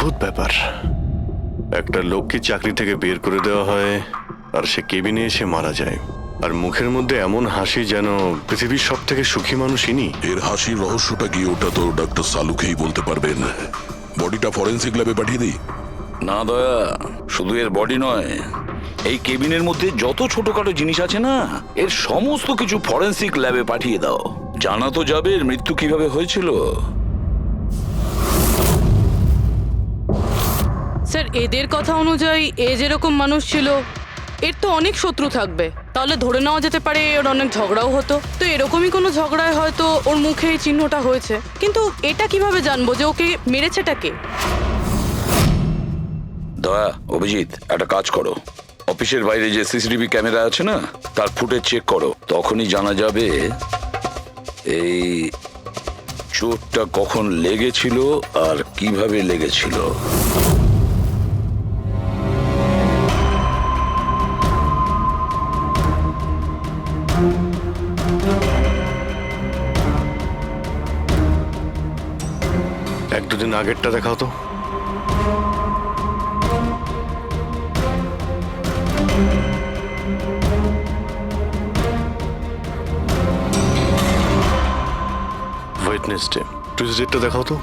অদ্ভুত ব্যাপার। একটা লোককে চাকরি থেকে বের করে দেওয়া হয় আর সে কেবিনে এসে মারা যায়, আর মুখের মধ্যে এমন হাসি যেন পৃথিবীর সব থেকে সুখী মানুষ ইনি। এর হাসির রহস্যটা কি ওটা তো ডক্টর সালুকেই বলতে পারবেন। বডিটা ফরেন্সিক ল্যাবে পাঠিয়ে দিই? না দয়া, শুধু এর বডি নয়, এই কেবিনের মধ্যে যত ছোটখাটো জিনিস আছে না, এর সমস্ত কিছু ফরেন্সিক ল্যাবে পাঠিয়ে দাও। জানা তো যাবে এর মৃত্যু কিভাবে হয়েছিল। স্যার, এদের কথা অনুযায়ী এ যেরকম মানুষ ছিল, এর তো অনেক শত্রু থাকবে। তাহলে ধরে নেওয়া যেতে পারে ওর অনেক ঝগড়াও হতো। তো এরকমই কোনো ঝগড়ায় হয়তো ওর মুখে এই চিহ্নটা হয়েছে। কিন্তু এটা কিভাবে জানবো যে ওকে মেরেছেটা কে? দয়া, অভিজিৎ, একটা কাজ করো, অফিসের বাইরে যে সিসিটিভি ক্যামেরা আছে না, তার ফুটেজ চেক করো। তখনই জানা যাবে এই চোটটা কখন লেগেছিল আর কিভাবে লেগেছিল। এক দুদিন আগেরটা দেখাও তো। ওয়েডনেসডে, টিউসডেটা দেখাও তো।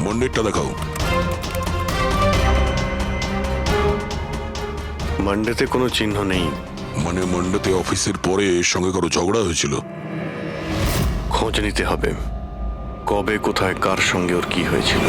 মন্ডেরটা দেখাও। মানডেতে কোনো চিহ্ন নেই। মানে মন্ডেতে অফিসের পরে এর সঙ্গে কারো ঝগড়া হয়েছিল? খোঁজ নিতে হবে, কবে কোথায় কার সঙ্গে ওর কি হয়েছিল।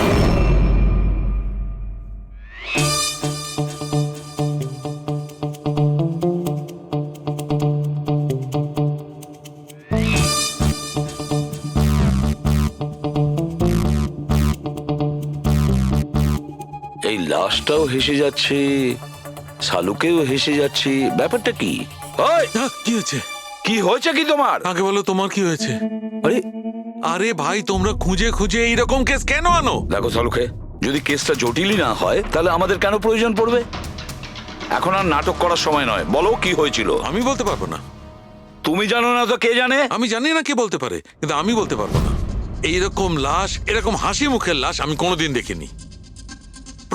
এই লাশটাও হেসে যাচ্ছে, শালুকেও হেসে যাচ্ছে, ব্যাপারটা কি? ওই, কি হয়েছে? কি হয়েছে কি তোমার? আগে বলো তোমার কি হয়েছে? আরে আরে ভাই, তোমরা খুঁজে খুঁজে এইরকম কেস কেন আনো? দেখো শালুকে, যদি কেসটা জটিলই না হয় তাহলে আমাদের কেন প্রয়োজন পড়বে? এখন আর নাটক করার সময় নয়, বলো কি হয়েছিল। আমি বলতে পারবো না। তুমি জানো না তো কে জানে? আমি জানি না কে বলতে পারে, কিন্তু আমি বলতে পারবো না। এইরকম লাশ, এরকম হাসি মুখের লাশ আমি কোনোদিন দেখিনি।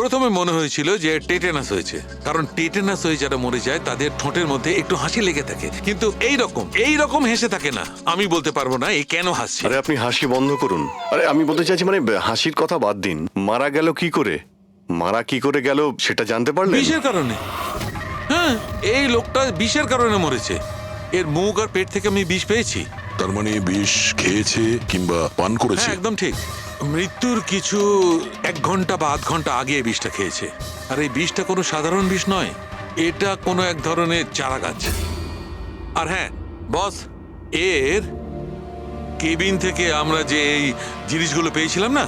প্রথমে মনে হয়েছিল যে টেটেনাস হয়েছে, কারণ টেটেনাস হয়ে যারা মরে যায় তাদের ঠোঁটের মধ্যে একটু হাসি লেগে থাকে, কিন্তু এইরকম হেসে থাকে না। আমি বলতে পারবো না এই কেন হাসছে। আরে আপনি হাসি বন্ধ করুন। আরে আমি বলতে চাইছি, মানে হাসির কথা বাদ দিন, মারা গেল কি করে, মারা কি করে গেল সেটা জানতে পারলেন? বিষের কারণে। হ্যাঁ, এই লোকটা বিষের কারণে মরেছে। এর মুখ আর পেট থেকে আমি বিষ পেয়েছি। তার মানে বিষ খেয়েছে কিংবা পান করেছে? হ্যাঁ, একদম ঠিক। মৃত্যুর কিছু 1 ঘন্টা বা আধ ঘন্টা আগে এই বিষটা খেয়েছে। আর এই বিষটা কোনো সাধারণ বিষ নয়, এটা কোনো এক ধরনের চারা গাছ। আর হ্যাঁ বস, এর কেবিন থেকে আমরা যে এই জিনিসগুলো পেয়েছিলাম না,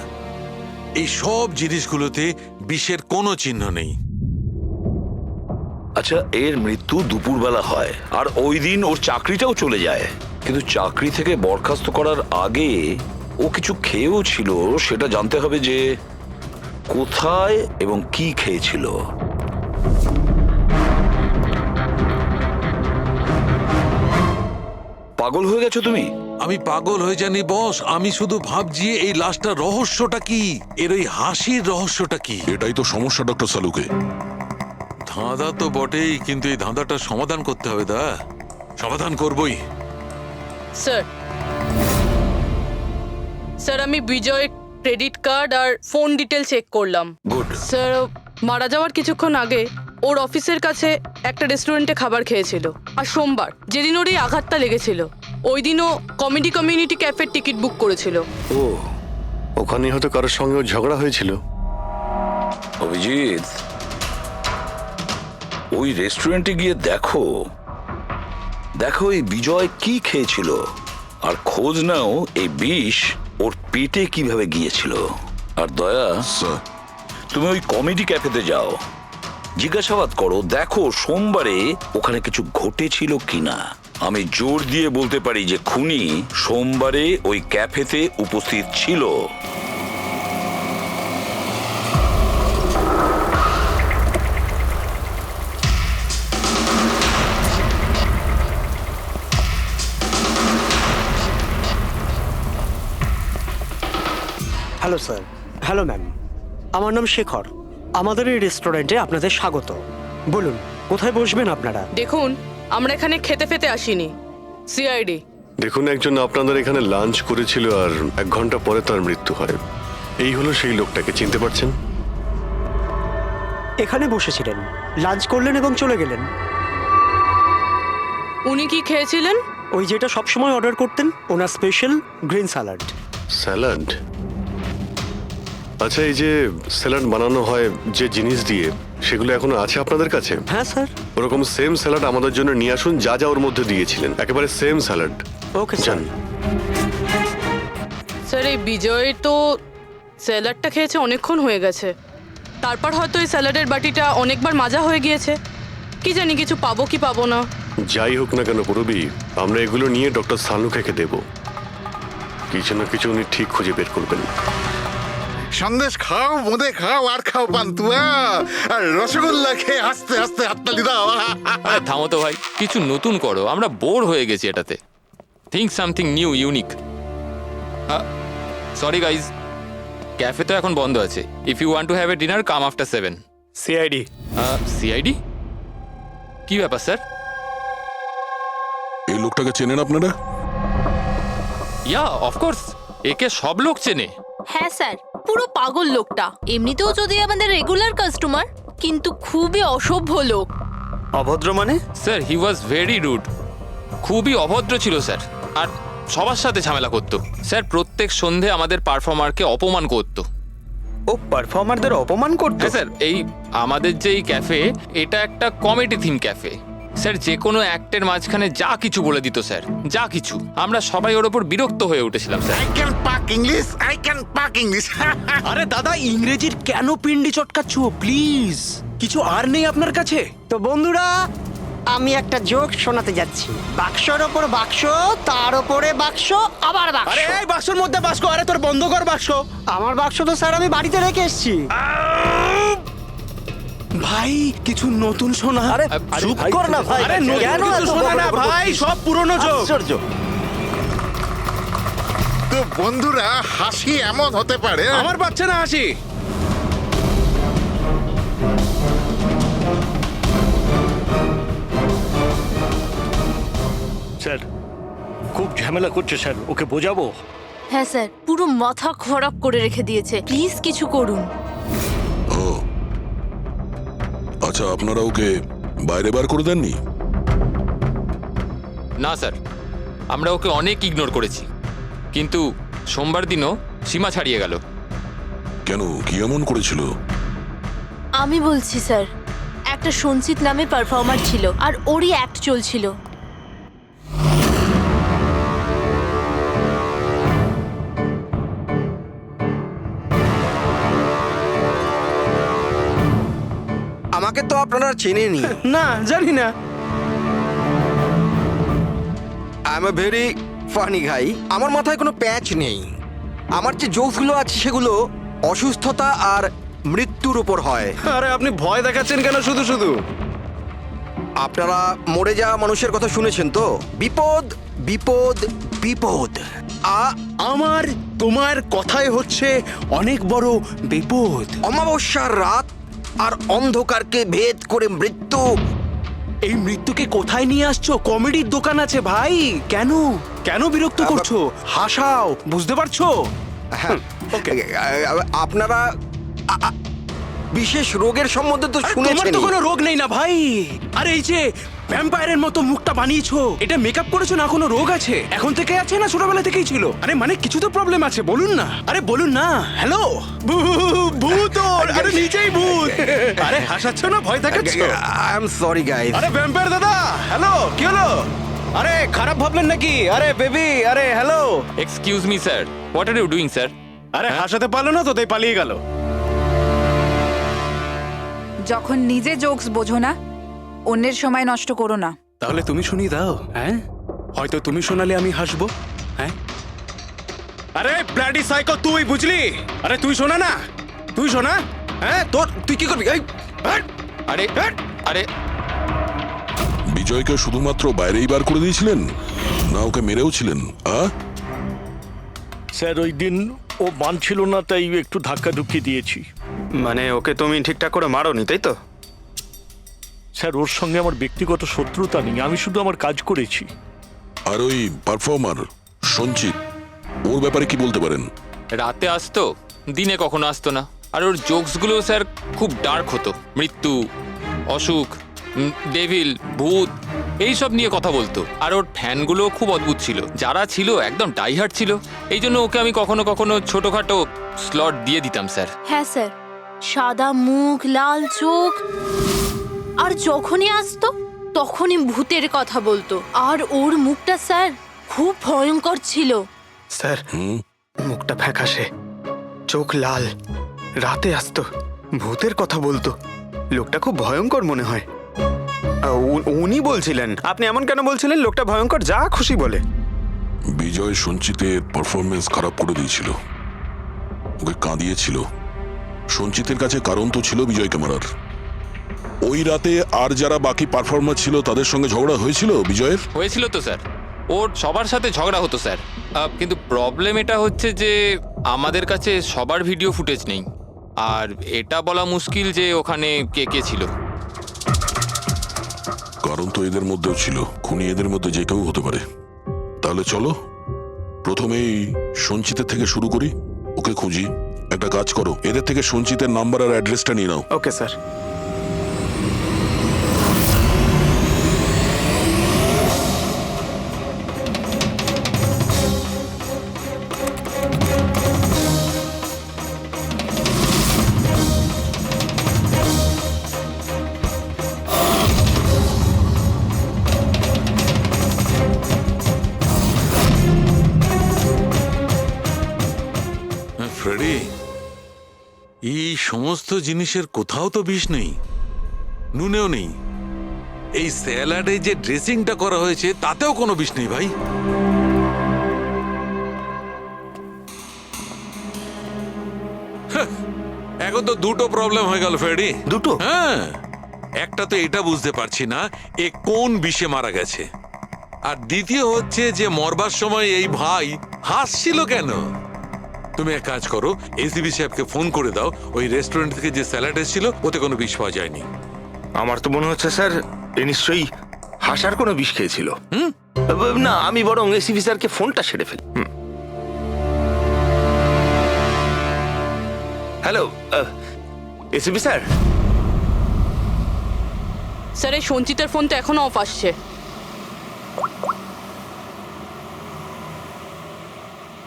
এই সব জিনিসগুলোতে বিষের কোনো চিহ্ন নেই। আচ্ছা, এর মৃত্যু দুপুরবেলা হয় আর ওই দিন ওর চাকরিটাও চলে যায়, কিন্তু চাকরি থেকে বরখাস্ত করার আগে ও কিছু খেয়েও ছিল। সেটা জানতে হবে যে কোথায় এবং কি খেয়েছিল। পাগল হয়ে গেছো তুমি? আমি পাগল হয়ে জানি বস, আমি শুধু ভাবছি এই লাশটার রহস্যটা কি, এর ওই হাসির রহস্যটা কি। এটাই তো সমস্যা ডক্টর সালুকে। ধাঁধা তো বটেই, কিন্তু এই ধাঁধাটার সমাধান করতে হবে। সমাধান করবই। স্যার, স্যার আমি বিজয়ের ক্রেডিট কার্ড আর ফোন ডিটেল চেক করলাম। গুড। স্যার, মারা যাওয়ার কিছুক্ষণ আগে ওর অফিসের কাছে একটা রেস্টুরেন্টে খাবার খেয়েছিল। আর সোমবার, যেদিন ওর এই আঘাতটা লেগেছিল, ওই দিনও কমেডি কমিউনিটি ক্যাফের টিকিট বুক করেছিল। ও, ওখানে হয়তো কারোর সঙ্গে ওর ঝগড়া হয়েছিল। অভিজিৎ, ওই রেস্টুরেন্টে গিয়ে দেখো এই বিজয় কি খেয়েছিল, আর খোঁজ নাও এই বিষ ওর পেটে কিভাবে গিয়েছিল। আর দয়া, স্যার, তুমি ওই কমেডি ক্যাফেতে যাও, জিজ্ঞাসাবাদ করো, দেখো সোমবারে ওখানে কিছু ঘটেছিল কিনা। আমি জোর দিয়ে বলতে পারি যে খুনি সোমবারে ওই ক্যাফেতে উপস্থিত ছিল। Hello sir. হ্যালো ম্যাম, আমার নাম শেখর। আমাদের এই রেস্টুরেন্টে আপনাদের স্বাগত। বলুন কোথায় বসবেন আপনারা? দেখুন, আমরা এখানে খেতে ফেতে আসিনি, সিআইডি। দেখুন, একজন আপনাদের এখানে লাঞ্চ করেছিল আর 1 ঘন্টা পরে তার মৃত্যু হয়। এই হলো সেই লোকটাকে, চিনতে পারছেন? এখানে বসেছিলেন, লাঞ্চ করলেন এবং চলে গেলেন। উনি কি খেয়েছিলেন? ওই যেটা সবসময় অর্ডার করতেন, ওনার স্পেশাল গ্রিন স্যালাড। স্যালাড? আচ্ছা, এই যে স্যালাড বানানো হয় যে জিনিস দিয়ে, সেগুলো এখনো আছে আপনাদের কাছে? হ্যাঁ স্যার। ওরকম সেম স্যালাড আমাদের জন্য নিয়ে আসুন, যা যা ওর মধ্যে দিয়েছিলেন, একেবারে সেম স্যালাড। Okay sir. জান। স্যার, এই বিজয় তো স্যালাডটা খেয়েছে অনেকক্ষণ হয়ে গেছে। তারপর হয়তো এই স্যালাডের বাটিটা অনেকবার মাজা হয়ে গিয়েছে। কি জানি কিছু পাবো কি পাবো না। যাই হোক না কেন পুরবি, আমরা এগুলো নিয়ে ডক্টর সালুখাকে দেব। কিছু না কিছু উনি ঠিক খুঁজে বের করবেন। সন্দেশ খাও, বোঁদে খাও, আর খাও পান্তুয়া, আর রসগোল্লা খেয়ে হাসতে হাসতে হাততালি দাও। আরে থামো তো ভাই, কিছু নতুন করো, আমরা বোর হয়ে গেছি এটাতে। Think something new, unique. Sorry guys, cafe তো এখন বন্ধ আছে। If you want to have a dinner, come after 7। CID. CID? কি ব্যাপার স্যার? এই লোকটাকে চেনেন আপনারা? ইয়া, অফকোর্স, একে সব লোক চেনে। হ্যাঁ স্যার, পুরো পাগল লোকটা। এমনিতেও যদি আমাদের রেগুলার কাস্টমার, কিন্তু খুবই অসভ্য লোক। অভদ্র মানে? Sir, he was very rude. খুবই অভদ্র ছিল স্যার, আর সবার সাথে ঝামেলা করতো। স্যার, প্রত্যেক সন্ধে আমাদের পারফর্মারকে অপমান করতো। ও পারফর্মারদের অপমান করতে? হ্যাঁ স্যার, এই আমাদের যে এই ক্যাফে, এটা একটা কমেডি থিম ক্যাফে। স্যার, যে কোনো অ্যাক্টের মাঝখানে যা কিছু বলে দিত স্যার, যা কিছু। আমরা সবাই ওর ওপর বিরক্ত হয়ে উঠেছিলাম স্যার। আই ক্যান পাক ইংলিশ, আই ক্যান পাক ইংলিশ। আরে দাদা, ইংরেজির কেন পিন্ডি চটকাচ্ছ? প্লিজ, কিছু আর নেই আপনার কাছে? তো বন্ধুরা, আমি একটা জোক শোনাতে যাচ্ছি। বাক্সর ওপর বাক্স, তার ওপরে বাক্স, আবার বাক্স। আরে এই বাক্সর মধ্যে বাক্স, আরে তোর বন্ধ কর বাক্স। আমার বাক্স তো স্যার আমি বাড়িতে রেখে এসেছি। ভাই, কিছু নতুন শোনা। আরে চুপ ভাই, কর না ভাই, আরে কেন কেন কিছু এত শোনা না বকবক ভাই, করছিস? সব পুরনো জোক। আশ্চর্য। তো বন্ধুরা, হাসি এমন হতে পারে। আমার পাচ্ছে না হাসি। স্যার, খুব ঝামেলা করছে স্যার, ওকে বোঝাবো? হ্যাঁ স্যার, পুরো মাথা খারাপ করে রেখে দিয়েছে। প্লিজ কিছু করুন। ও আচ্ছা, আপনারা ওকে বাইরে বার করে দেননি? না স্যার, আমরা ওকে অনেক ইগনোর করেছি, কিন্তু সোমবার দিনও সীমা ছাড়িয়ে গেল। কেন, কি এমন করেছিল? আমি বলছি স্যার, একটা সঞ্চিত নামে পারফর্মার ছিল, আর ওরই অ্যাক্ট চলছিল। আমাকে তো আপনারা চেনেনি। না, জানি না। I am a very funny guy. আমার মাথায় কোনো প্যাচ নেই। আমার যে জোকসগুলো আছে সেগুলো অসুস্থতা আর মৃত্যুর উপর হয়। আরে আপনি ভয় দেখাচ্ছেন কেন শুধু শুধু? আপনারা মরে যাওয়া মানুষের কথা শুনেছেন তো? বিপদ বিপদ বিপদ। আমার তোমার কথাই হচ্ছে অনেক বড় বিপদ। অমাবস্যার রাত আর অন্ধকারকে ভেদ করে মৃত্যু। এই মৃত্যুকে কোথায় নিয়ে আসছো? কমেডির দোকান আছে ভাই। কেন কেন বিরক্ত করছো? হাসাও, বুঝতে পারছো? আপনারা বিশেষ রোগের সম্বন্ধে তো আরে, তোমার শুনেছেন। তো কোনো রোগ নেই না ভাই। আরে এই যে ভ্যাম্পায়ারের মতো মুখটা বানিয়েছো, এটা মেকআপ করেছো না? কোনো রোগ আছে? এখন থেকে আছে না ছোটবেলা থেকেই ছিল? আরে মানে কিছু তো প্রবলেম আছে, বলুন না। আরে বলুন না। হ্যালো, ভূত! আরে নিজেই ভূত। আরে হাসাচ্ছ না, ভয় দেখাচ্ছ? I am sorry guys. আরে ভ্যাম্পায়ার দাদা, হ্যালো, কি হলো? আরে খারাপ ভাবলেন নাকি? আরে বেবি, আরে hello. Excuse me sir, what are you doing sir? আরে হাসাতে পারলো না তো, তাই পালিয়ে গেল। যখন নিজে জোকস বোঝো না, অন্যের সময় নষ্ট করো না। তাহলে তুমি শুনিয়ে দাও। হ্যাঁ, হয়তো তুমি শোনালে আমি হাসবো। হ্যাঁ, আরে ব্লাডি সাইকো, তুই বুঝলি? আরে তুই শোনা না, তুই শোনা। হ্যাঁ, তুই কি করবি? আরে আরে বিজয়কে শুধুমাত্র বাইরেই বার করে দিয়েছিলেন, না ওকে মেরেও ছিলেন? স্যার, ওই দিন ও মানছিল না, তাই একটু ধাক্কা ধুক্কি দিয়েছি। মানে ওকে তুমি ঠিকঠাক করে মারোনি, তাই তো? স্যার, ওর সঙ্গে আমার ব্যক্তিগত শত্রুতা নেই, আমি শুধু আমার কাজ করেছি। আর ওই পারফর্মার সঞ্চিত, ওর ব্যাপারে কি বলতে পারেন? রাতে আসতো, দিনে কখনো আসতো না। আর ওর জোকসগুলো স্যার খুব ডার্ক হতো। মৃত্যু, অসুখ, ডেভিল, ভূত এইসব নিয়ে কথা বলতো। আর ওর ফ্যানগুলো খুব অদ্ভুত ছিল, যারা ছিল একদম ডাইহার্ট ছিল। এই জন্য ওকে আমি কখনো কখনো ছোটখাটো স্লট দিয়ে দিতাম স্যার। হ্যাঁ স্যার, সাদা মুখ, লাল চোখ, আর যখনই আসতো তখনই ভূতের কথা বলতো। আর ওর মুখটা স্যার খুব ভয়ঙ্কর ছিল। স্যার, মুখটা ফ্যাকাশে, চোখ লাল, রাতে আসতো, ভূতের কথা বলতো। লোকটা খুব ভয়ঙ্কর মনে হয়। উনি বলছিলেন, আপনি এমন কেন বলছিলেন? লোকটা ভয়ঙ্কর, যা খুশি বলে। বিজয় সঞ্চিতের পারফরমেন্স খারাপ করে দিয়েছিল, ওকে কাঁদিয়েছিল। সঞ্চিতের কাছে কারণ তো ছিল বিজয় ক্যামেরার। ওই রাতে আর যারা বাকি পারফর্মার ছিল তাদের সঙ্গে ঝগড়া হয়েছিল বিজয়ের? হয়েছিল তো স্যার, ওর সবার সাথে ঝগড়া হতো স্যার। কিন্তু প্রবলেম এটা হচ্ছে যে আমাদের কাছে সবার ভিডিও ফুটেজ নেই। আর এটা বলা মুশকিল যে ওখানে কে কে ছিল। কারণ তো এদের মধ্যেও ছিল, খুনি এদের মধ্যে যে কেউ হতে পারে। তাহলে চলো প্রথমেই সঞ্চিতের থেকে শুরু করি, ওকে খুঁজি। একটা কাজ করো, এদের থেকে সঞ্চিতের নাম্বার আর অ্যাড্রেসটা নিয়ে নাও। Okay sir. ফ্রেডি, এই সমস্ত জিনিসের কোথাও তো বিষ নেই, নুনেও নেই। এই স্যালাডে যে ড্রেসিংটা করা হয়েছে তাতেও কোনো বিষ নেই ভাই। এখন তো দুটো প্রবলেম হয়ে গেল ফ্রেডি। দুটো? হ্যাঁ, একটা তো এটা বুঝতে পারছি না এ কোন বিষে মারা গেছে, আর দ্বিতীয় হচ্ছে যে মরবার সময় এই ভাই হাসছিল কেন। তুমি এক কাজ করো, এসিবি সাহেবকে ফোন করে দাও, ওই রেস্টুরেন্ট থেকে যে স্যালাড এসেছিল ওতে কোনো বিষ পাওয়া যায়নি। আমার তো মনে হচ্ছে স্যার এ নিশ্চয়ই হাসার কোনো বিষ খেয়েছিল। না, আমি বরং এসিবি স্যারকে ফোনটা সেরে ফেলি। Hello ACB sir. স্যার, এই সঞ্চিতের ফোন তো এখনো অফ আসছে।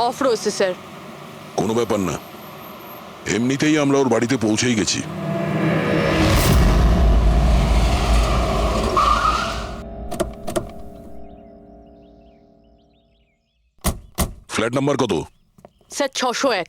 অফ রয়েছে স্যার। কোনো ব্যাপার না, এমনিতেই আমরা ওর বাড়িতে পৌঁছেই গেছি। ফ্ল্যাট নাম্বার কত? স্যার 601।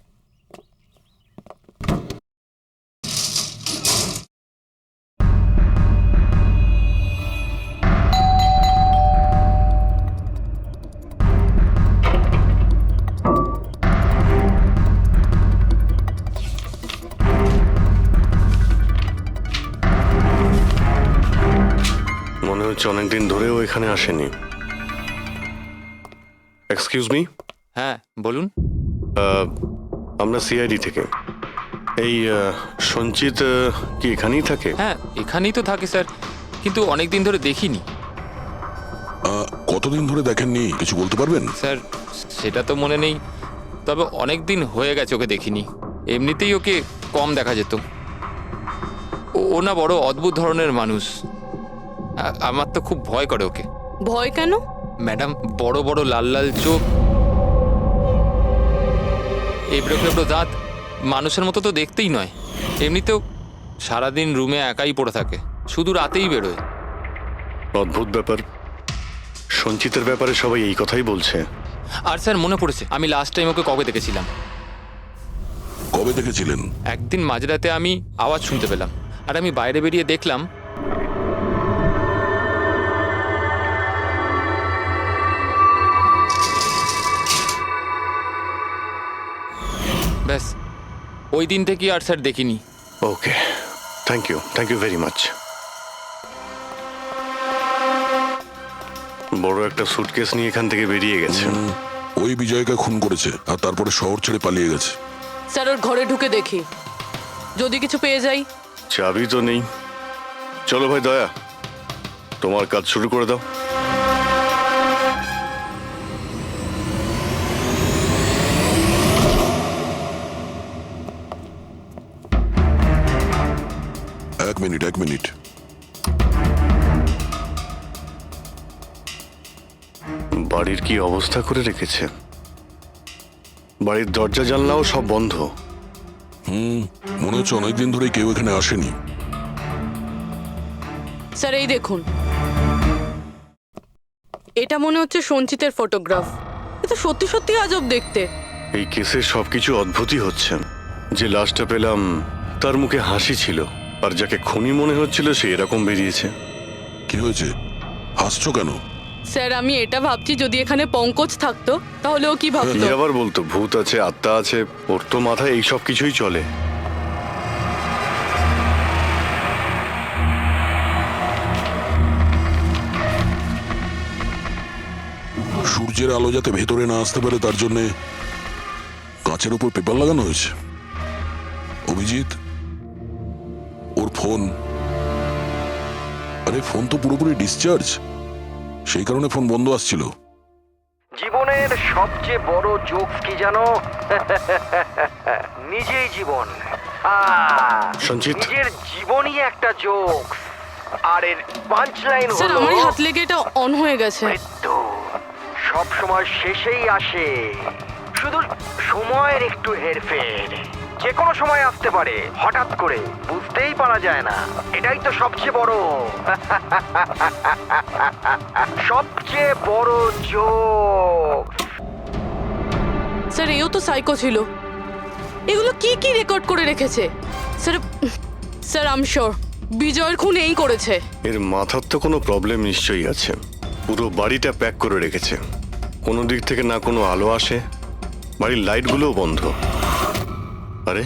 মনে হচ্ছে অনেকদিন ধরেও এখানে আসেনি। Excuse me. হ্যাঁ বলুন। আমরা সিআইডি থেকে। এই সঞ্চিত কি এখানেই থাকে? হ্যাঁ এখানেই তো থাকে স্যার, কিন্তু অনেক দিন ধরে দেখিনি। কতদিন ধরে দেখেননি কিছু বলতে পারবেন? স্যার সেটা তো মনে নেই, তবে অনেক দিন হয়ে গেছে ওকে দেখিনি। এমনিতেই ওকে কম দেখা যেত। ও না বড় অদ্ভুত ধরনের মানুষ, আমার তো খুব ভয় করে ওকে। ভয় কেন? ম্যাডাম, বড় বড় লাল লাল চোখ, এবড়ো খেবড়ো দাঁত, মানুষের মতো তো দেখতেই নয়। এমনিতেও সারাদিন রুমে একাই পড়ে থাকে, শুধু রাতেই বেরোয়। অদ্ভুত ব্যাপার। সঞ্চিতের ব্যাপারে সবাই এই কথাই বলছে। আর স্যার মনে পড়েছে, আমি লাস্ট টাইম ওকে কবে দেখেছিলাম। কবে দেখেছিলেন? একদিন মাঝরাতে আমি আওয়াজ শুনতে পেলাম, আর আমি বাইরে বেরিয়ে দেখলাম ব্যাস। ওই দিন থেকে আর স্যার দেখিনি। ওকে, থ্যাংক ইউ ভেরি মাচ। বড় একটা সুটকেস নিয়ে এখান থেকে বেরিয়ে গেছে। ওই বিজয়কে খুন করেছে আর তারপরে শহর ছেড়ে পালিয়ে গেছে। স্যার ওর ঘরে ঢুকে দেখি, যদি কিছু পেয়ে যাই। চাবি তো নেই। চলো ভাই দয়া, তোমার কাজ শুরু করে দাও। এক মিনিট। বাড়ির কি অবস্থা করে রেখেছে। বাড়ির দরজা জানলাও সব বন্ধ। মনে হচ্ছে অনেকদিন ধরে কেউ এখানে আসেনি। স্যার এই দেখুন, এটা মনে হচ্ছে সঞ্চিতের ফটোগ্রাফ। এটা সত্যি সত্যি আজব দেখতে। এই কেসে সবকিছু অদ্ভুতই হচ্ছে। যে লাশটা পেলাম তার মুখে হাসি ছিল, আর যাকে খুনি মনে হচ্ছিল সে এরকম বেরিয়েছে। কি হয়েছে, হাসছো কেন? স্যার আমি এটা ভাবছি, যদি এখানে পঙ্কজ থাকতো তাহলে ও কি ভাবতো। আবার বলতো ভূত আছে, আত্মা আছে, ওর তো মাথায় এই সব কিছুই চলে। সূর্যের আলো যাতে ভেতরে না আসতে পারে তার জন্য কাঁচের উপর পেপার লাগানো হয়েছে। অভিজিৎ, ওর ফোন, আরে ফোন তো পুরোপুরি ডিসচার্জ, সেই কারণে ফোন বন্ধ আসছিল। জীবনের সবচেয়ে বড় জোকস কি জানো? নিজেই জীবন। সঞ্চিত। নিজের জীবনই একটা জোকস। আর এর পাঞ্চ লাইন স্যার হলো আমারই হাত লেগে এটা অন হয়ে গেছে। মৃত্যু সব সময় শেষেই আসে, শুধু সময়ের একটু হেরফের। যে কোনো সময় আসতে পারে, হঠাৎ করে, বুঝতেই পারা যায় না। এটাই তো সবচেয়ে বড় সবচেয়ে বড় জোক। স্যার এও তো সাইকো ছিল। এগুলো কি কি রেকর্ড করে রেখেছে? স্যার আই এম শিওর বিজয়ের খুন এই করেছে। এর মাথার তো কোনো প্রবলেম নিশ্চয়ই আছে। পুরো বাড়িটা প্যাক করে রেখেছে, কোনো দিক থেকে না কোনো আলো আসে, বাড়ির লাইটগুলোও বন্ধ। আরে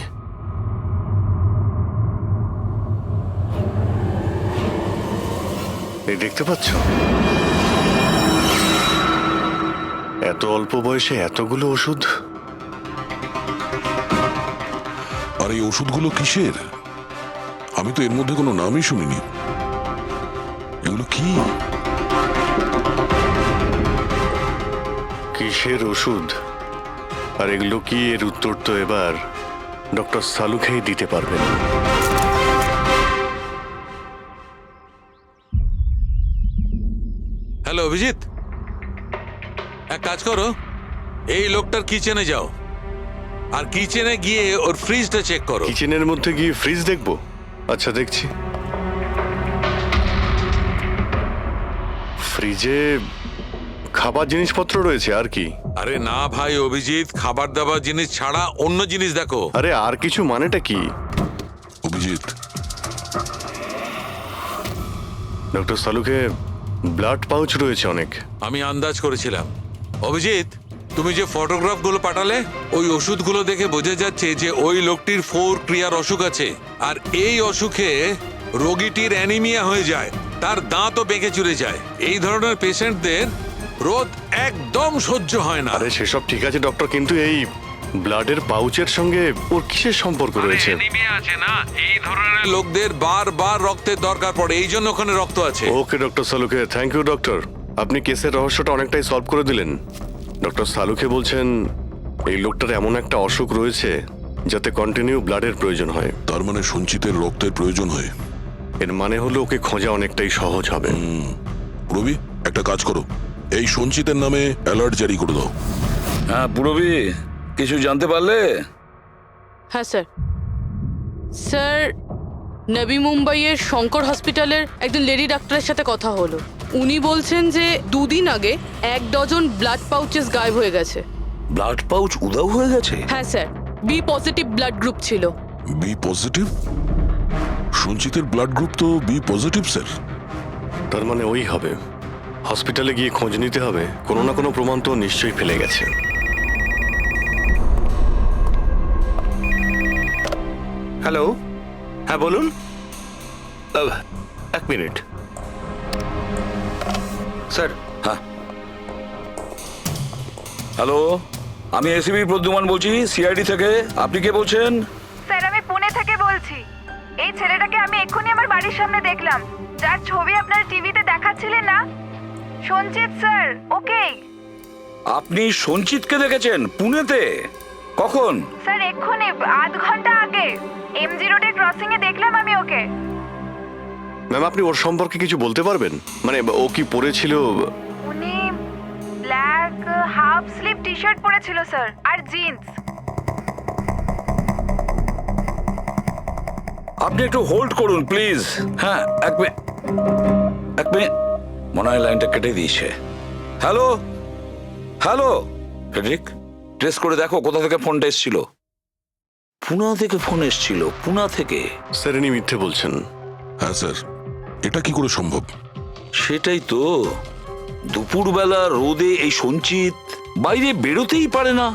এই দেখতে পাচ্ছ, এত অল্প বয়সে এতগুলো ওষুধ। আর এই ওষুধগুলো কিসের? আমি তো এর মধ্যে কোনো নামই শুনিনি। এগুলো কি? কিসের ওষুধ আর এগুলো কি, এর উত্তর তো এবার ডক্টর সালুখেই দিতে পারবেন। হ্যালো অভিজিৎ, এক কাজ করো, এই লোকটার কিচেনে যাও আর কিচেনে গিয়ে ওর ফ্রিজটা চেক করো। কিচেনের মধ্যে গিয়ে ফ্রিজ দেখবো? আচ্ছা দেখছি। ফ্রিজে খাবার জিনিসপত্র রয়েছে, আর কি? আরে না ভাই অভিজিৎ, খাবার দাবার জিনিস ছাড়া অন্য জিনিস দেখো। আরে আর কিছু মানেটা কি? অভিজিৎ, ডক্টর সালুকে ব্লাড পাউচ রয়েছে অনেক। আমি আন্দাজ করেছিলাম। অভিজিৎ, তুমি যে ফটোগ্রাফগুলো পাঠালে, ওই ওষুধগুলো দেখে বোঝা যাচ্ছে যে ওই লোকটির 4 ক্রিয়ার অসুখ আছে, আর এই অসুখে রোগীটির অ্যানিমিয়া হয়ে যায়, তার দাঁতও বেঁকে চুরে যায়। এই ধরনের পেশেন্টদের রোদ একদম সহ্য হয় না। আরে সেসব ঠিক আছে ডক্টর, কিন্তু এই ব্লাডের পাউচের সঙ্গে ওর কিসের সম্পর্ক রয়েছে? অ্যানিমিয়া আছে না, এই ধরনের লোকদের বারবার রক্তের দরকার পড়ে, এই জন্য ওখানে রক্ত আছে। ওকে ডক্টর সালুকে, থ্যাংক ইউ ডক্টর। আপনি কেসের রহস্যটা অনেকটাই সলভ করে দিলেন। ডক্টর সালুকে বলছেন এই লোকটার এমন একটা অসুখ রয়েছে যাতে কন্টিনিউ ব্লাডের প্রয়োজন হয়। তার মানে সঞ্চিতের রক্তের প্রয়োজন হয়। এর মানে হলো ওকে খোঁজা অনেকটাই সহজ হবে। রবি, একটা কাজ করো, এই সঞ্চিতের নামে অ্যালার্ট জারি করে দাও। হ্যাঁ পুরবি, কিছু জানতে পারলে? হ্যাঁ স্যার। স্যার নবী মুম্বাইয়ের শঙ্কর হসপিটালের একজন লেডি ডাক্তারের সাথে কথা হলো। উনি বলছেন যে 2 দিন আগে 1 ডজন ব্লাড পাউচেস গায়েব হয়ে গেছে। ব্লাড পাউচ উধাও হয়ে গেছে? হ্যাঁ sir, B positive blood group ছিল। B positive? সঞ্চিতের ব্লাড গ্রুপ তো বি পজিটিভ স্যার। তার মানে ওই হবে। হসপিটালে গিয়ে খোঁজ নিতে হবে, কোনো না কোনো প্রমাণ তো নিশ্চয়ই ফেলে গেছে। হ্যালো, হ্যাঁ বলুন। 1 মিনিট স্যার। হ্যাঁ হ্যালো, আমি এসিবি প্রদ্যুমান বলছি, সিআইডি থেকে। আপনি কে বলছেন? স্যার আমি পুনে থেকে বলছি। এই ছেলেটাকে আমি এক্ষুনি আমার বাড়ির সামনে দেখলাম, যার ছবি আপনার টিভিতে দেখাচ্ছিলেন না, সঞ্চিত স্যার। ওকে আপনি সঞ্চিতকে দেখেছেন পুনেতে? কখন? স্যার এক্ষুনি আধ ঘন্টা আগে এমজি রোডের ক্রসিং এ দেখলাম আমি ওকে। ম্যাম, আপনি ওর সম্পর্কে কিছু বলতে পারবেন? মানে ও কি পরেছিল? উনি black half sleeve T shirt পরেছিল স্যার, আর জিন্স। আপনি একটু হোল্ড করুন প্লিজ। হ্যাঁ, এক মিনিট। মনে হয় লাইনটা কেটে দিয়েছে। হ্যালো হ্যালো ফ্রেডরিক, ট্রেস করে দেখো কোথা থেকে ফোনটা এসেছিল। পুনা থেকে ফোন এসেছিল, পুনা থেকে। স্যার, ইনি মিথ্যে বলছেন। হ্যাঁ স্যার, এটা কি করে সম্ভব? সেটাই তো, দুপুরবেলা রোদে এই সঞ্চিত বাইরে বেরোতেই পারে না।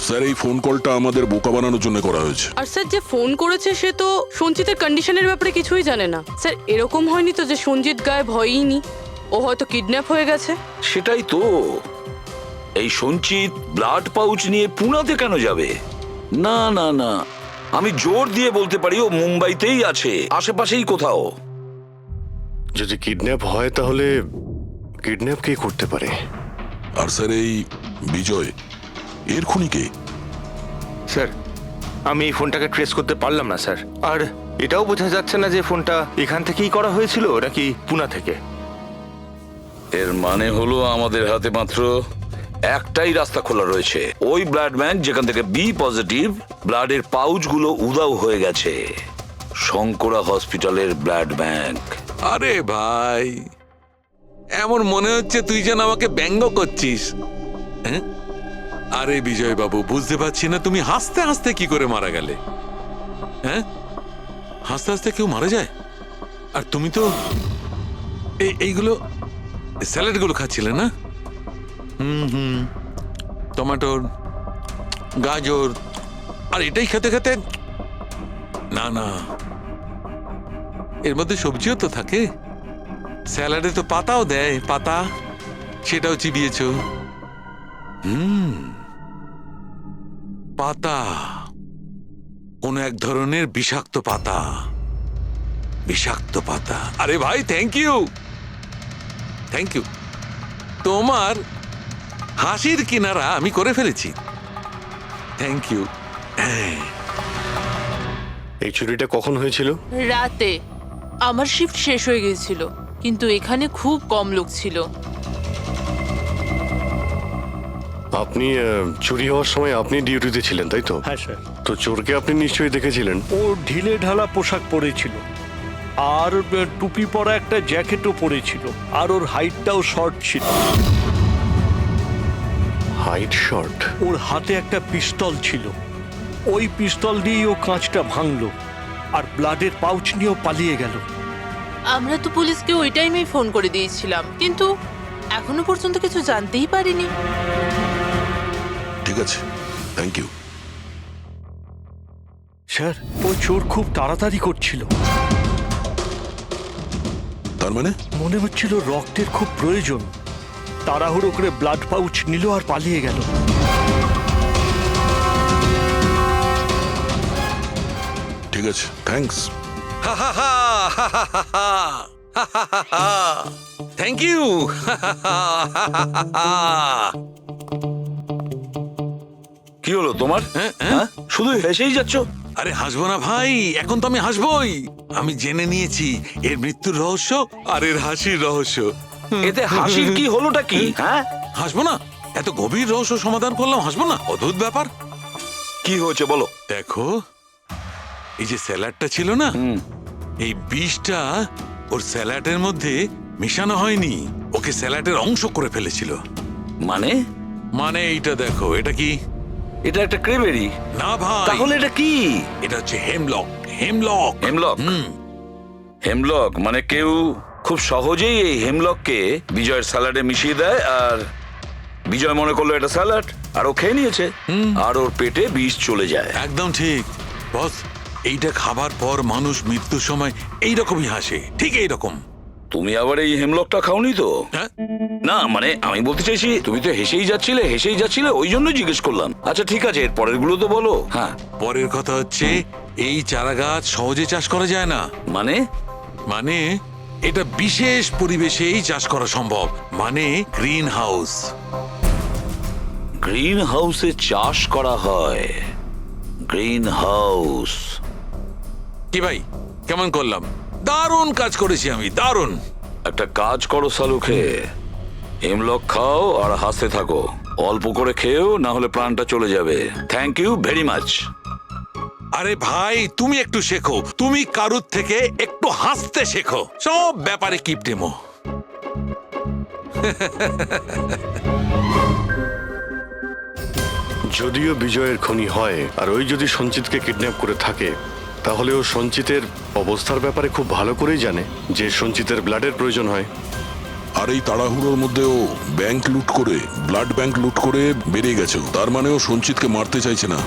স্যার, এই ফোন কলটা আমাদের বোকা বানানোর জন্য করা হয়েছে। আর স্যার, যে ফোন করেছে সে তো সঞ্জিতের কন্ডিশনের ব্যাপারে কিছুই জানে না। স্যার, এরকম হয়নি তো যে সঞ্জিত গায়েব হয়ইনি, ও হয়তো কিডন্যাপ হয়ে গেছে? সেটাই তো, এই সঞ্চিত ব্লাড পাউচ নিয়ে পুনাতে কেন যাবে? না না না, আমি জোর দিয়ে বলতে পারি ও মুম্বাইতেই আছে, আশেপাশেই কোথাও। যদি কিডন্যাপ হয় তাহলে কিডন্যাপ কে করতে পারে? আর স্যার, এই বিজয় এর খুনি কে? স্যার, আমি এই ফোনটাকে ট্রেস করতে পারলাম না স্যার। আর এটাও বোঝা যাচ্ছে না যে ফোনটা এখান থেকেই করা হয়েছিল নাকি পুনা থেকে। এর মানে হলো আমাদের হাতে মাত্র একটাই রাস্তা খোলা রয়েছে, ওই ব্লাড ব্যাংক যেখান থেকে বি পজিটিভ ব্লাডের পাউচগুলো উধাও হয়ে গেছে, শঙ্করা হসপিটালের ব্লাড ব্যাংক। আরে ভাই, এমন মনে হচ্ছে তুই যেন আমাকে ব্যঙ্গ করছিস। হ্যাঁ? আরে বিজয় বাবু, বুঝতে পারছি না তুমি হাসতে হাসতে কি করে মারা গেলে। হ্যাঁ, হাসতে হাসতে কেউ মারা যায়? আর তুমি তো এইগুলো স্যালাড গুলো খাচ্ছিলে না? টমেটোর, গাজর, আর এটাই খেতে খেতে। না না, এর মধ্যে সবজিও তো থাকে, স্যালাডে তো পাতাও দেয়, পাতা, সেটাও চিবিয়েছ। পাতা, কোন এক ধরনের বিষাক্ত পাতা, বিষাক্ত পাতা। আরে ভাই, থ্যাংক ইউ, থ্যাংক ইউ। তোমার হাসির কিনারা আমি করে ফেলেছি, থ্যাংক ইউ। এই চুরিটা কখন হয়েছিল? রাতে। আমার শিফট শেষ হয়ে গিয়েছিল, কিন্তু এখানে খুব কম লোক ছিল। আপনি চুরি হওয়ার সময় আপনি ডিউটিতে ছিলেন, তাই তো? হ্যাঁ স্যার। তো চোরকে আপনি নিশ্চয়ই দেখেছিলেন। ও ঢিলে ঢালা পোশাক পরেছিল, আর টুপি পরা একটা জ্যাকেটও পরেছিল, আর ওর হাইটটাও শর্ট ছিল। Height short? ওর হাতে একটা পিস্তল ছিল, ওই পিস্তল দিয়েই ও কাঁচটা ভাঙলো, আর ব্লাডের পাউচ নিয়েও পালিয়ে গেল। আমরা তো পুলিশকে ওই টাইমেই ফোন করে দিয়েছিলাম, কিন্তু এখনো পর্যন্ত কিছু জানতেই পারিনি। ঠিক আছে, থ্যাংক ইউ। স্যার, ওই চোর খুব তাড়াতাড়ি করছিল, তার মানে মনে হচ্ছিল রক্তের খুব প্রয়োজন, তাড়াহুড়ো করে ব্লাড পাউচ নিল আর পালিয়ে গেল। ঠিক আছে, থ্যাঙ্কস। Thank you. কি হলো তোমার? হ্যাঁ, শুধু হেসেই যাচ্ছ। আরে হাসবো না ভাই, এখন তো আমি হাসবোই। আমি জেনে নিয়েছি এর মৃত্যুর রহস্য আর এর হাসির রহস্য। এতে হাসির কি হলোটা কি? হ্যাঁ, হাসবো না? এত গভীর রহস্য সমাধান করলাম, হাসবো না? অদ্ভুত ব্যাপার। কি হয়েছে বলো। দেখো, এই যে স্যালাডটা ছিল না, এই বিষটা ওর স্যালাডের মধ্যে মিশানো হয়নি, ওকে স্যালাডের অংশ করে ফেলেছিল। মানে? মানে এইটা দেখো, এটা কি? এটা একটা ক্রেবেরি। না ভাই। তাহলে এটা কি? এটা হচ্ছে হেমলক। হেমলক। হেমলক? হেমলক মানে কেউ খুব সহজেই এই হেমলককে বিজয়ের স্যালাডে মিশিয়ে দেয়, আর বিজয় মনে করলো এটা স্যালাড, আর ও খেয়ে নিয়েছে, আর ওর পেটে বিষ চলে যায়। একদম ঠিক বস। এইটা খাবার পর মানুষ মৃত্যুর সময় এইরকমই হাসে, ঠিক এইরকম। তুমি আবার এই হেমলকটা খাওনি তো? হ্যাঁ? না মানে আমি বলতে চাইছি তুমি তো হেসেই যাচ্ছিলে ওই জন্য জিজ্ঞেস করলাম। আচ্ছা ঠিক আছে, এর পরের গুলো তো বলো। হ্যাঁ পরের কথা হচ্ছে এই চারা গাছ সহজে চাষ করা যায় না। মানে? মানে এটা বিশেষ পরিবেশেই চাষ করা সম্ভব, মানে গ্রিন হাউস। গ্রিন হাউসে চাষ করা হয়? Green house? কি ভাই, কেমন করলাম? দারুণ কাজ করেছি আমি, দারুণ। একটা কাজ করো সালুখে, হেমলক খাও আর হাসতে থাকো। অল্প করে খেয়েও, না হলে প্রাণটা চলে যাবে। Thank you very much. আরে ভাই তুমি একটু শেখো, তুমি কারুর থেকে একটু হাসতে শেখো। সব ব্যাপারে কিপটেমো। যদিও বিজয়ের খুনি হয় আর ওই যদি সঞ্চিতকে কিডন্যাপ করে থাকে, তাহলে ও সঞ্চিতের অবস্থার ব্যাপারে খুব ভালো করেই জানে যে সঞ্চিতের ব্লাডের প্রয়োজন হয়। আর এই তাড়াহুড়োর মধ্যে ও ব্যাংক লুট করে, ব্লাড ব্যাংক লুট করে বেরিয়ে গেছে। তার মানে ও সঞ্চিতকে মারতে চাইছে না,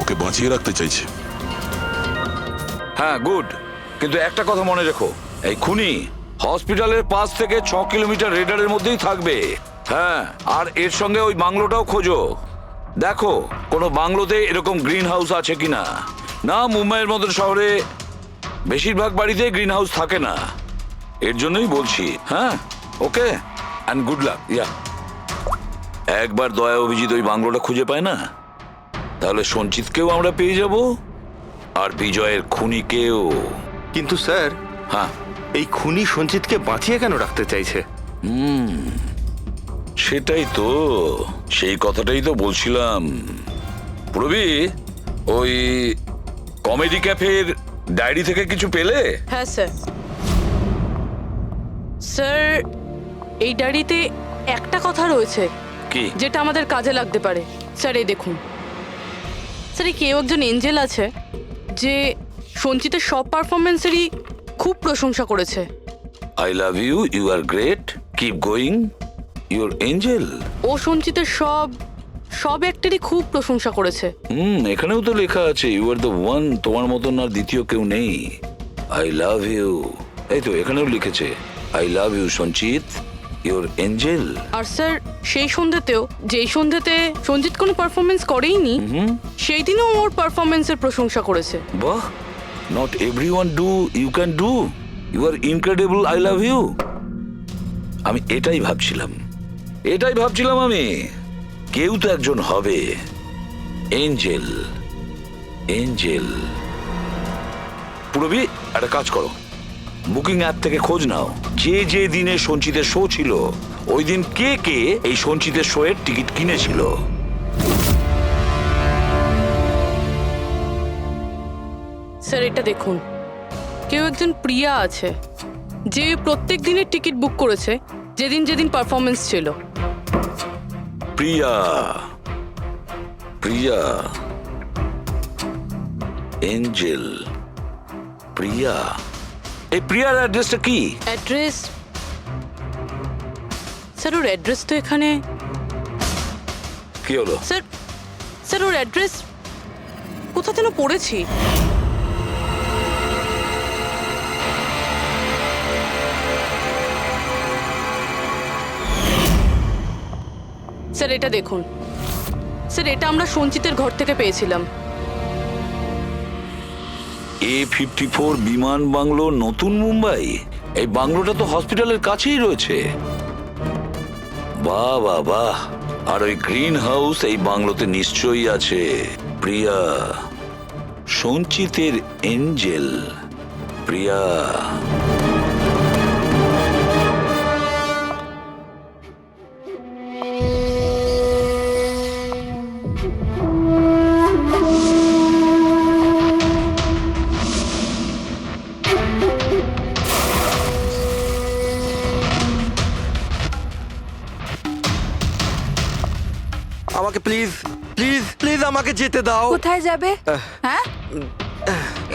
ওকে বাঁচিয়ে রাখতে চাইছে। হ্যাঁ গুড, কিন্তু একটা কথা মনে রেখো, এই খুনি হসপিটালের 5 থেকে 6 কিলোমিটার রেডারের মধ্যেই থাকবে। হ্যাঁ, আর এর সঙ্গে ওই বাংলোটাও খোঁজো। দেখো কোনো বাংলোতে এরকম গ্রিন হাউস আছে কিনা। না, মুম্বাইয়ের মতো শহরে বেশিরভাগ বাড়িতে গ্রিন হাউস থাকে না। এর জন্যই বলছি। হ্যাঁ ওকে, অ্যান্ড গুড লাক। ইয়া, একবার দয়া অভিজিৎ ওই বাংলোটা খুঁজে পায় না, তাহলে সঞ্চিতকেও আমরা পেয়ে যাব আর বিজয়ের খুনিকেও। কিন্তু স্যার, হ্যাঁ এই খুনি সঞ্চিতকে বাঁচিয়ে কেন রাখতে চাইছে? সেটাই তো, সেই কথাটাই তো বলছিলাম। প্রবি, ওই কমেডি ক্যাফের ডায়েরি থেকে কিছু পেলে? হ্যাঁ স্যার। স্যার এই ডায়েরিতে একটা কথা রয়েছে কি? যেটা আমাদের কাজে লাগতে পারে। স্যার এই দেখুন, স্যার এই কেউ একজন এঞ্জেল আছে যে সঞ্চিতের সব পারফরমেন্সেরই খুব প্রশংসা করেছে। I love you, you are great, keep going, you're angel. ও সঞ্চিতের সব অ্যাক্টেরই খুব প্রশংসা করেছে। এখানেও তো লেখা আছে ইউ আর দ্য ওয়ান, তোমার মতন আর দ্বিতীয় কেউ নেই। আই লাভ ইউ, এই তো এখানেও লিখেছে আই লাভ ইউ সঞ্চিত, ইউর এঞ্জেল। আর স্যার সেই সন্ধ্যেতেও, যেই সন্ধ্যেতে সঞ্জিত কোনো পারফরমেন্স করেইনি, সেই দিনও ওর পারফরমেন্সের প্রশংসা করেছে। বাহ, not everyone do, you can do, you are incredible, I love you. আমি এটাই ভাবছিলাম আমি, কেউ তো একজন হবে এঞ্জেল। পুরবি একটা কাজ করো, বুকিং অ্যাপ থেকে খোঁজ নাও যে দিনে সঞ্চিতের শো ছিল, ওই দিন কে এই সঞ্চিতের শো এর টিকিট কিনেছিল। স্যার এটা দেখুন, কেউ একজন প্রিয়া আছে যে প্রত্যেক দিনের টিকিট বুক করেছে যেদিন পারফরমেন্স ছিল। প্রিয়া, এঞ্জেল, প্রিয়া। এই প্রিয়ার অ্যাড্রেসটা কি? অ্যাড্রেস? স্যার ওর অ্যাড্রেস তো এখানে। কি হলো? স্যার ওর অ্যাড্রেস কোথা যেন পড়েছি। স্যার এটা দেখুন, স্যার এটা আমরা সঞ্চিতের ঘর থেকে পেয়েছিলাম। A54 বিমান বাংলো, নতুন মুম্বাই। এই বাংলোটা তো হসপিটালের কাছেই রয়েছে। বাহ বাহ বাহ, আর ওই গ্রিন হাউস এই বাংলোতে নিশ্চয়ই আছে। প্রিয়া, সঞ্চিতের এঞ্জেল, প্রিয়া। আমাকে প্লিজ প্লিজ প্লিজ আমাকে যেতে দাও। কোথায় যাবে? হ্যাঁ,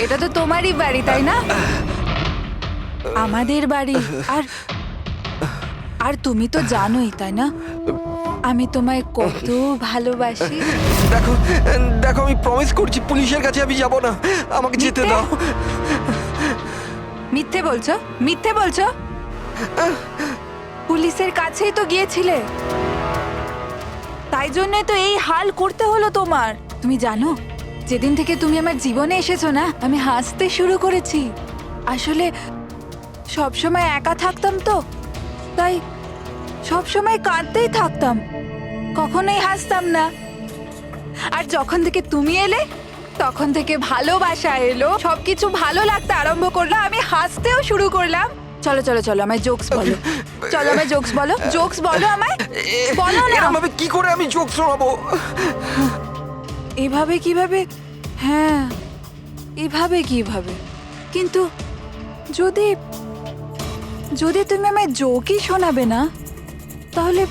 এটা তো তোমারই বাড়ি তাই না? আমাদের বাড়ি। আর তুমি তো জানোই তাই না আমি তোমায় কত ভালোবাসি। দেখো দেখো, আমি প্রমিস করছি পুলিশের কাছে আমি যাব না, আমাকে যেতে দাও। মিথ্যে বলছো? পুলিশের কাছেই তো গিয়েছিলে, তাই জন্যই তো এই হাল করতে হলো তোমার। তুমি জানো, যেদিন থেকে তুমি আমার জীবনে এসেছো না, আমি হাসতে শুরু করেছি। আসলে সবসময় একা থাকতাম তো, তাই সবসময় কাঁদতেই থাকতাম, কখনোই হাসতাম না। আর যখন থেকে তুমি এলে, তখন থেকে ভালোবাসা এলো, সবকিছু ভালো লাগতে আরম্ভ করলো, আমি হাসতেও শুরু করলাম। চলো চলো চলো, আমায় জোকস বলো, চলো আমায় জোকস বলো, জোকস বলো আমায়, বলো না। এরকমভাবে কি করে আমি চোখ শোনাবো? এভাবে কিভাবে? হ্যাঁ, এভাবে কিভাবে? কিন্তু যদি যদি তুমি আমায় জোকই শোনাবে না, তাহলে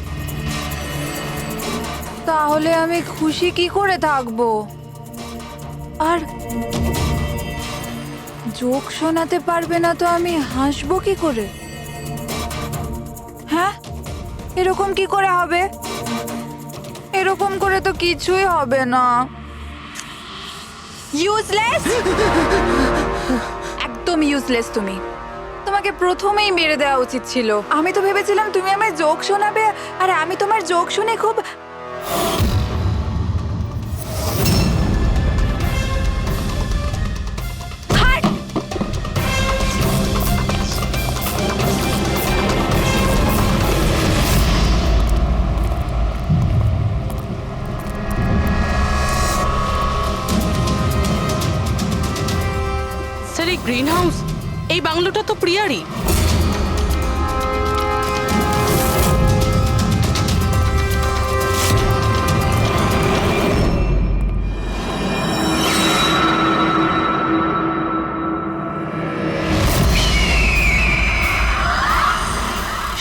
তাহলে আমি খুশি কি করে থাকবো? আর জোক শোনাতে পারবে না তো আমি হাসবো কি করে? হ্যাঁ, এরকম কি করে হবে? এরকম করে তো কিছুই হবে না। ইউজলেস, একদম ইউজলেস তুমি। তোমাকে প্রথমেই মেরে দেওয়া উচিত ছিল। আমি তো ভেবেছিলাম তুমি আমায় জোক শোনাবে, আর আমি তোমার জোক শুনে খুব হাট! স্যার, এই গ্রিন হাউস, এই বাংলোটা তো প্রিয়ারই।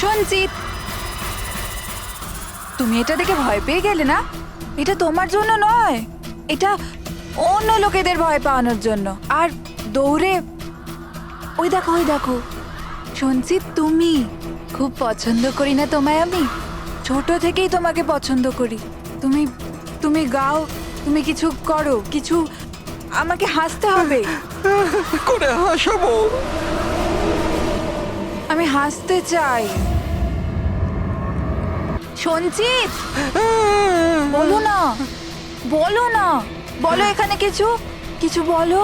সঞ্চিত, তুমি এটা দেখে ভয় পেয়ে গেলে না? এটা তোমার জন্য নয়, এটা অন্য লোকেদের ভয় পাওয়ানোর জন্য। আর দৌড়ে ওই দেখো, ওই দেখো। সঞ্চিত, তুমি খুব পছন্দ করি না তোমায় আমি? ছোট থেকেই তোমাকে পছন্দ করি। তুমি তুমি গাও, তুমি কিছু করো, কিছু আমাকে হাসতে হবে। করে হাসাবো? আমি হাসতে চাই। সঞ্চিত, বলো না, বলো না, বলো এখানে কিছু কিছু বলো।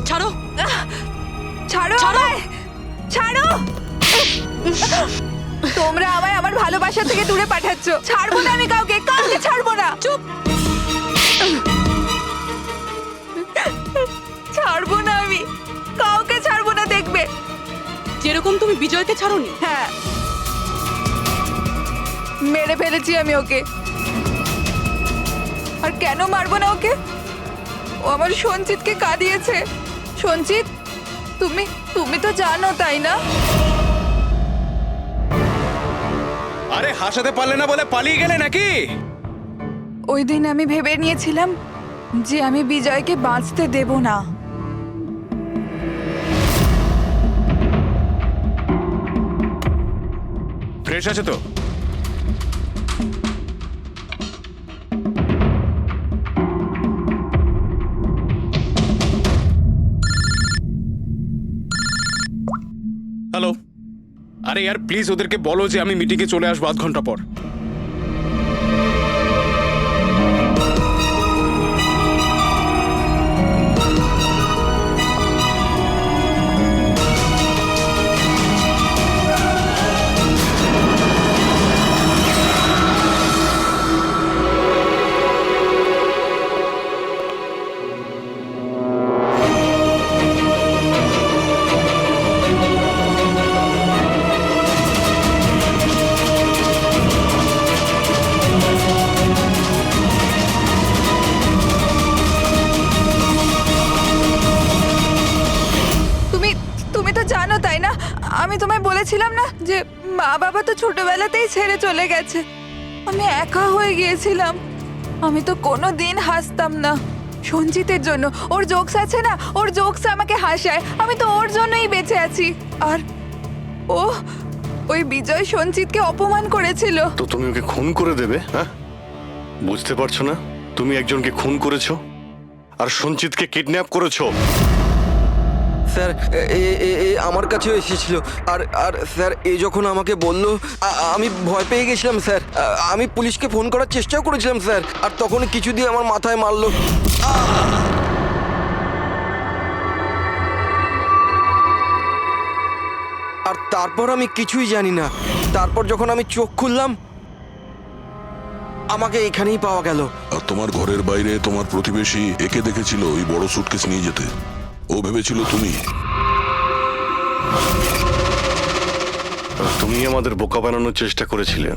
ছাড়ো, ছাড়ো আমায়, ছাড়ো। তোমরা আমায় আমার ভালোবাসা থেকে দূরে পাঠাচ্ছ। ছাড়বো না আমি কাউকে, কাউকে ছাড়বো না। চুপ। ছাড়বো না আমি, কাউকে ছাড়বো না, দেখবে। যেরকম তুমি বিজয়কে ছাড়োনি। হ্যাঁ, মেরে ফেলেছি আমি ওকে। আর কেন মারবো না ওকে? ও আমার সঞ্চিতকে কাঁদিয়েছে। সঞ্চিত, তুমি তুমি তো জানো, তাই না? আরে হাসাতে পারলে না বলে পালিয়ে গেলে নাকি? ওই দিন আমি ভেবে নিয়েছিলাম যে আমি বিজয়কে বাঁচতে দেব না। ফ্রেশ আছে তো? হ্যালো, আরে यार প্লিজ ওদেরকে বলো যে আমি মিটিংয়ে চলে আসবো 8 ঘন্টা পর। আমি তোমায় বলেছিলাম না যে মা বাবা তো ছোটবেলাতেই ছেড়ে চলে গেছে। আমি একা হয়ে গিয়েছিলাম। আমি তো কোনো দিন হাসতাম না সঞ্জিতের জন্য। ওর জোকস আছে না, ওর জোকস আমাকে হাসায়। আমি তো ওর জন্যই বেঁচে আছি। আর ও ওই বিজয় সঞ্চিতকে অপমান করেছিল। তো তুমি ওকে খুন করে দেবে? হ্যাঁ, বুঝতে পারছো না? তুমি একজনকে খুন করেছো আর সঞ্চিতকে কিডন্যাপ করেছো। স্যার আমার কাছেও এসেছিল, আর আর স্যার যখন আমাকে বললো আমি ভয় পেয়ে গেছিলাম স্যার। আমি পুলিশকে ফোন করার চেষ্টাও করেছিলাম স্যার, আর তখন কিছু দিয়ে আমার মাথায় মারলো। আর তারপর আমি কিছুই জানি না। তারপর যখন আমি চোখ খুললাম আমাকে এখানেই পাওয়া গেল। আর তোমার ঘরের বাইরে তোমার প্রতিবেশী একে দেখেছিল ওই বড় সুটকেস নিয়ে যেতে। ও ভেবেছিল তুমি। তুমি আমাদের বোকা বানানোর চেষ্টা করেছিলে।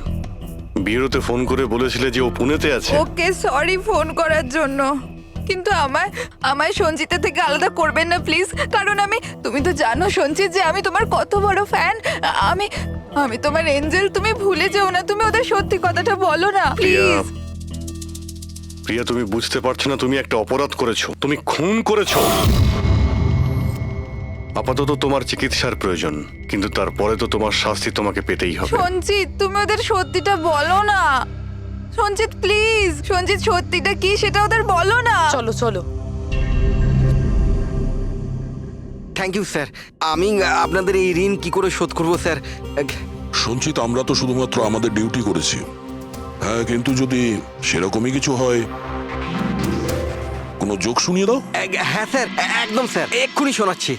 বিয়েতে ফোন করে বলেছিলে যে ও পুনেতে আছে। ওকে সরি ফোন করার জন্য, কিন্তু আমায় সঞ্চিতা থেকে আলাদা করবেন না প্লিজ। কারণ তুমি তো জানো সঞ্চিত যে আমি তোমার কত বড় ফ্যান। আমি তোমার এঞ্জেল, তুমি ভুলে যেও না। তুমি ওদের সত্যি কথাটা বলো না প্রিয়া, প্লিজ। প্রিয়া তুমি বুঝতে পারছো না, তুমি একটা অপরাধ করেছো, তুমি খুন করেছো। আপাতত তোমার চিকিৎসার প্রয়োজন, কিন্তু তারপরে তো তোমার শাস্তি তোমাকে পেতেই হবে। সঞ্চিত তুমি ওদের সত্যিটা বলো না। সঞ্চিত প্লিজ, সঞ্চিত সত্যিটা কি সেটা ওদের বলো না। চলো চলো। Thank you sir. আমি আপনাদের এই ঋণ কি করে শোধ করব স্যার? সঞ্চিত, আমরা তো শুধুমাত্র আমাদের ডিউটি করেছি। হ্যাঁ, কিন্তু যদি সেরকমই কিছু হয়, কোনো জোক শুনিয়ে দাও। হ্যাঁ স্যার, একদম স্যার, এক্ষুনি শোনাচ্ছি।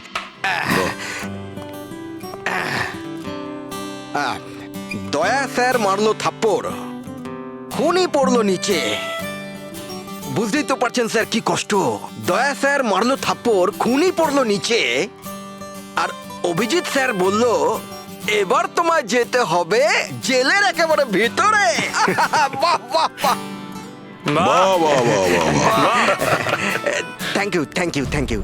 দয়া স্যার মারলো থাপ্পড়, খুনি পড়লো নিচে। বুঝতেই তো পারছেন স্যার কি কষ্ট। দয়া স্যার মারলো থাপ্পড়, খুনি পড়লো নিচে, আর অভিজিৎ স্যার বলল এবার তোমায় যেতে হবে জেলের একেবারে ভিতরে। বাহ বাহ বাহ। বাহ বাহ বাহ বাহ বাহ। Thank you thank you thank you.